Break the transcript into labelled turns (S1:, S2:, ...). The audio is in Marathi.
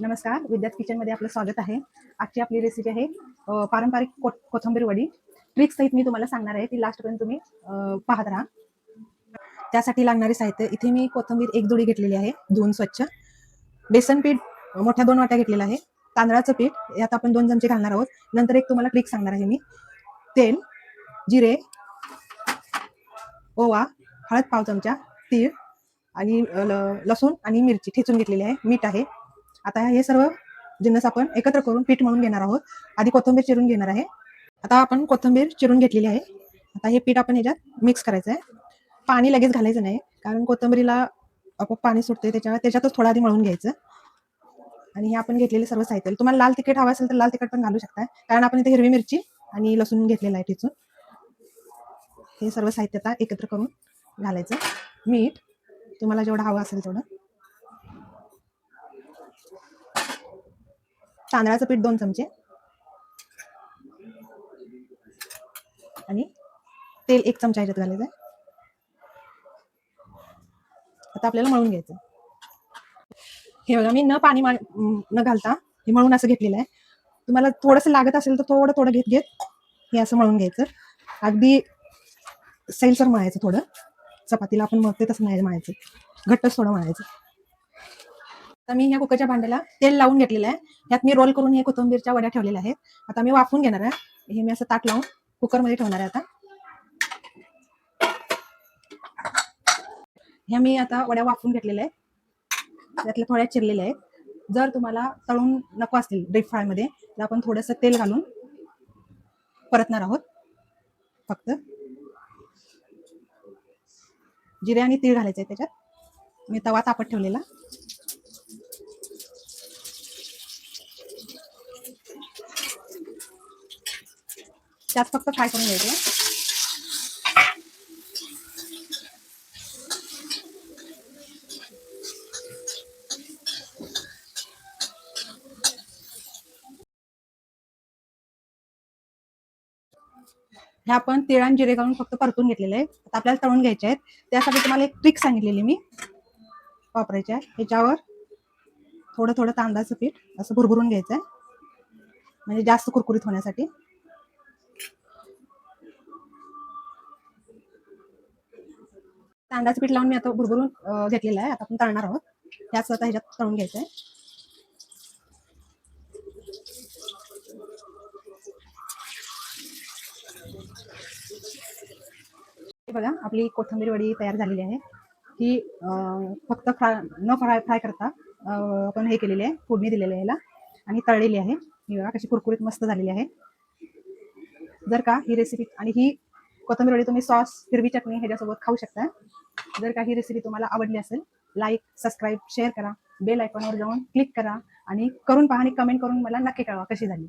S1: नमस्कार, विद्यार्थी किचनमध्ये आपलं स्वागत आहे. आजची आपली रेसिपी आहे पारंपरिक कोथिंबीर वडी. ट्रिक्स सहित मी तुम्हाला सांगणार आहे, ती लास्टपर्यंत तुम्ही पाहत राहा. त्यासाठी लागणारे साहित्य इथे मी कोथिंबीर एक जोडी घेतलेली आहे, धुवून स्वच्छ. बेसन पीठ मोठ्या 2 वाट्या घेतलेलं आहे. तांदळाचं पीठ यात आपण 2 चमचे घालणार आहोत. नंतर एक तुम्हाला ट्रिक सांगणार आहे मी. तेल, जिरे, ओवा, हळद पाव चमचा, तीळ आणि लसूण आणि मिरची ठेचून घेतलेली आहे, मीठ आहे. आता हे सर्व जिन्नस आपण एकत्र करून पीठ मळून घेणार आहोत. आधी कोथिंबीर चिरून घेणार आहे. आता आपण कोथिंबीर चिरून घेतलेली आहे. आता हे पीठ आपण ह्याच्यात मिक्स करायचं आहे. पाणी लगेच घालायचं नाही, कारण कोथिंबीरीला आपोआप पाणी सुटते, त्याच्यातच थोडं आधी मळून घ्यायचं. आणि हे आपण घेतलेले सर्व साहित्य, तुम्हाला लाल तिखट हवं असेल तर लाल तिखट पण घालू शकता, कारण आपण इथे हिरवी मिरची आणि लसूण घेतलेला आहे ठेचून. हे सर्व साहित्य आता एकत्र करून घालायचं. मीठ तुम्हाला जेवढं हवं असेल तेवढं. तांदळाचं पीठ 2 चमचे आणि तेल 1 चमचा ह्याच्यात घालायचं. आता आपल्याला मळून घ्यायचं. हे बघा, मी न घालता हे मळून असं घेतलेलं आहे. तुम्हाला थोडंसं लागत असेल तर थोडं थोडं घेत घेत हे असं मळून घ्यायचं. अगदी सैलसर मळायचं. थोडं चपातीला आपण मळते तसं नाही मळायचं, घट्टच थोडं मळायचं. आता मी ह्या कुकरच्या भांड्याला तेल लावून घेतलेलं आहे. ह्यात मी रोल करून हे कोथिंबीरच्या वड्या ठेवलेल्या आहेत. आता मी वाफवून घेणार आहे. हे मी असं ताट लावून कुकरमध्ये ठेवणार आहे. आता ह्या मी आता वड्या वाफवून घेतलेल्या आहेत. त्यातल्या थोड्या चिरलेल्या आहेत. जर तुम्हाला तळून नको असतील डीप फ्रायमध्ये, तर आपण थोडंसं तेल घालून परतणार आहोत. फक्त जिरे आणि तीळ घालायचे आहे त्याच्यात. मी तवा तापत ठेवलेला. त्यात फक्त फ्राय करून घ्यायचं. हे आपण तीळ आणि जिरे घालून फक्त परतून घेतलेले आहे. आता आपल्याला तळून घ्यायचे आहेत. त्यासाठी तुम्हाला एक ट्रिक सांगितलेली मी वापरायची आहे. ह्याच्यावर थोडं थोडं तांदळाचं पीठ असं भुरभुरून घ्यायचं आहे, म्हणजे जास्त कुरकुरीत होण्यासाठी. तांदळाचं पीठ लावून मी आता भुरभुरून घेतलेलं आहे. आता आपण तळणार आहोत. त्याच आता ह्याच्यात तळून घ्यायचं आहे. बघा, आपली कोथिंबीर वडी तयार झालेली आहे. ही फक्त फ्राय करता आपण हे केलेली आहे, फोडणी दिलेली आहे याला आणि तळलेली आहे. ही बघा कशी कुरकुरीत मस्त झालेली आहे. जर का ही रेसिपी आणि ही कोथिंबीर वडी तुम्ही सॉस, हिरवी चटणी ह्याच्यासोबत खाऊ शकता. जर का ही रेसिपी तुम्हाला आवडली असेल, लाईक, सबस्क्राईब, शेअर करा. बेल आयकॉनवर जाऊन क्लिक करा आणि करून पहा आणि कमेंट करून मला नक्की कळवा कशी झाली.